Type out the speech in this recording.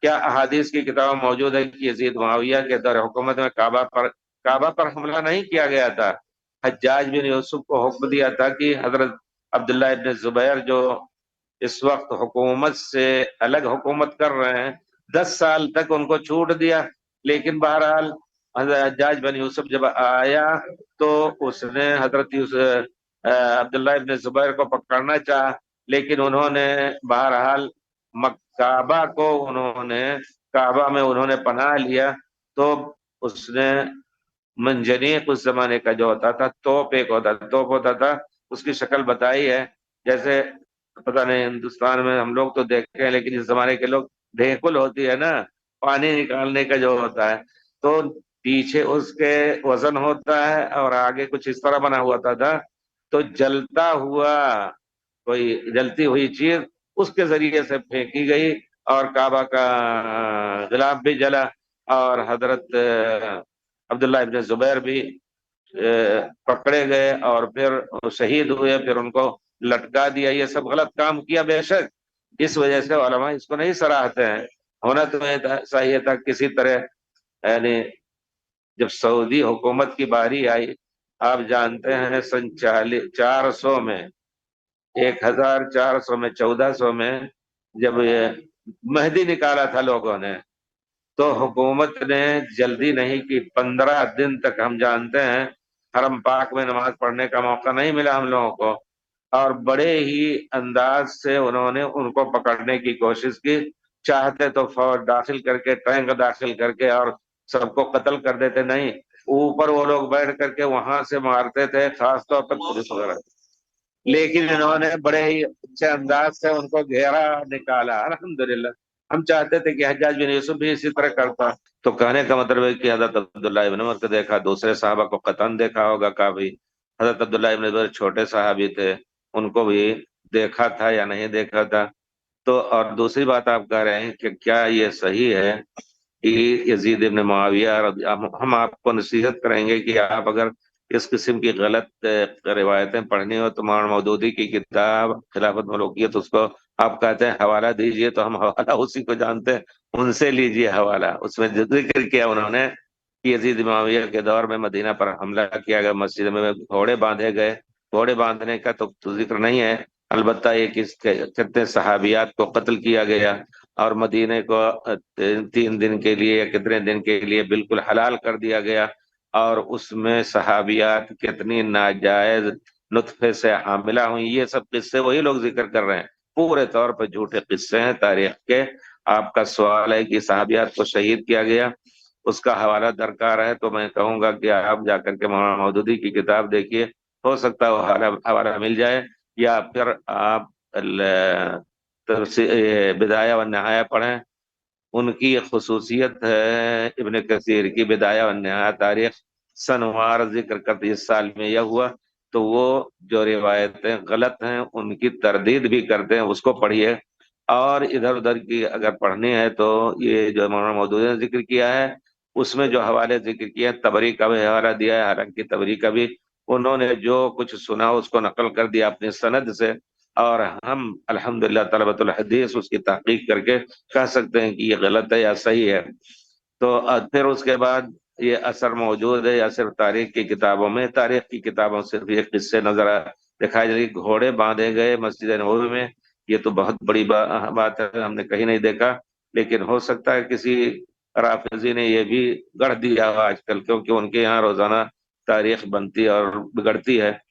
کیا احادیث کی کتاب موجود ہے کہ یزید معاویہ کے دور حکومت میں کعبہ پر حملہ نہیں کیا گیا تھا؟ حجاج بن یوسف کو حکم دیا تھا کہ حضرت عبداللہ ابن زبیر جو اس وقت حکومت سے الگ حکومت کر رہے ہیں، 10 سال تک ان کو چھوٹ دیا، لیکن بہرحال حضرت حجاج بن یوسف جب آیا تو اس نے حضرت عبداللہ ابن زبیر کو پکڑنا چاہا، لیکن انہوں نے بہرحال کعبہ میں انہوں نے پناہ لیا، تو اس نے منجنیق اس زمانے کا جو ہوتا تھا، توپ ہوتا تھا، اس کی شکل بتائی ہے، جیسے پتہ نہیں ہندوستان میں ہم لوگ تو دیکھتے ہیں، لیکن اس زمانے کے لوگ ڈھیکل ہوتی ہے نا، پانی نکالنے کا جو ہوتا ہے، تو پیچھے اس کے وزن ہوتا ہے اور آگے کچھ اس طرح بنا ہوا تھا، تو جلتی ہوئی چیز اس کے ذریعے سے پھینکی گئی اور کعبہ کا غلاف بھی جلا، اور حضرت عبداللہ ابن زبیر بھی پکڑے گئے اور پھر شہید ہوئے، پھر ان کو لٹکا دیا۔ یہ سب غلط کام کیا بے شک، اس وجہ سے علماء اس کو نہیں سراہتے ہیں۔ ہونا تو چاہیے تھا کسی طرح، یعنی جب سعودی حکومت کی باری آئی، آپ جانتے ہیں سن 400 میں، 1400 میں، 1400 میں جب یہ مہدی نکالا تھا لوگوں نے، تو حکومت نے جلدی نہیں کی، 15 دن تک ہم جانتے ہیں حرم پاک میں نماز پڑھنے کا موقع نہیں ملا ہم لوگوں کو، اور بڑے ہی انداز سے انہوں نے ان کو پکڑنے کی کوشش کی، چاہتے تو فوج داخل کر کے، ٹینک داخل کر کے اور سب کو قتل کر دیتے، نہیں، اوپر وہ لوگ بیٹھ کر کے وہاں سے مارتے تھے، خاص طور پر پولیس وغیرہ، لیکن انہوں نے بڑے ہی اچھے انداز سے ان کو گھیرا، نکالا، الحمدللہ۔ ہم چاہتے تھے کہ حجاج بن یوسف بھی اسی طرح کرتا۔ تو کہنے کا مطلب ہے کہ حضرت عبداللہ ابن عمر کو دیکھا، دوسرے صحابہ کو قطعاً دیکھا ہوگا کافی، حضرت عبداللہ ابن عمر چھوٹے صحابی تھے، ان کو بھی دیکھا تھا یا نہیں دیکھا تھا؟ تو اور دوسری بات آپ کہہ رہے ہیں کہ کیا یہ صحیح ہے کہ یزید ابن معاویہ ہم آپ کو نصیحت کریں گے کہ آپ اگر اس قسم کی غلط روایتیں پڑھنی ہو تو مولانا مودودی کی کتاب خلافت ملوکیت، اس کو آپ کہتے ہیں حوالہ دیجئے، تو ہم حوالہ اسی کو جانتے ہیں، ان سے لیجئے حوالہ۔ اس میں ذکر کیا انہوں نے کہ یزید معاویہ کے دور میں مدینہ پر حملہ کیا گیا، مسجد میں گھوڑے باندھے گئے، گھوڑے باندھنے کا تو ذکر نہیں ہے، البتہ یہ کتنے صحابیات کو قتل کیا گیا، اور مدینے کو 3 دن کے لیے یا کتنے دن کے لیے بالکل حلال کر دیا گیا، اور اس میں صحابیات کتنی ناجائز نطفے سے حاملہ ہوئی، یہ سب قصے وہی لوگ ذکر کر رہے ہیں، پورے طور پر جھوٹے قصے ہیں تاریخ کے۔ آپ کا سوال ہے کہ صحابیات کو شہید کیا گیا، اس کا حوالہ درکار ہے تو میں کہوں گا کہ آپ جا کر کے مولانا مودودی کی کتاب دیکھیے، ہو سکتا ہے وہ حوالہ مل جائے، یا پھر آپ بدایہ و نہایہ پڑھیں، ان کی خصوصیت ہے ابن کثیر کی بدایہ و نہایہ، تاریخ سنوار ذکر کرتے اس سال میں یہ ہوا، تو وہ جو روایتیں غلط ہیں ان کی تردید بھی کرتے ہیں، اس کو پڑھیے۔ اور ادھر ادھر کی اگر پڑھنی ہے تو یہ جو مولانا مودودی نے ذکر کیا ہے، اس میں جو حوالے ذکر کیا ہے، تبری کا بھی حوالہ دیا ہے، حالانکہ تبری کا بھی انہوں نے جو کچھ سنا اس کو نقل کر دیا اپنی سند سے، اور ہم الحمدللہ طلبۃ الحدیث اس کی تحقیق کر کے کہہ سکتے ہیں کہ یہ غلط ہے یا صحیح ہے۔ تو پھر اس کے بعد یہ اثر موجود ہے یا صرف تاریخ کی کتابوں میں؟ تاریخ کی کتابوں صرف یہ قصے نظر دکھائے جائے، گھوڑے باندھے گئے مسجد نبوی میں، یہ تو بہت بڑی بات ہے، ہم نے کہیں نہیں دیکھا، لیکن ہو سکتا ہے کسی رافضی نے یہ بھی گڑھ دیا ہو آج کل، کیونکہ ان کے یہاں روزانہ تاریخ بنتی اور بگڑتی ہے۔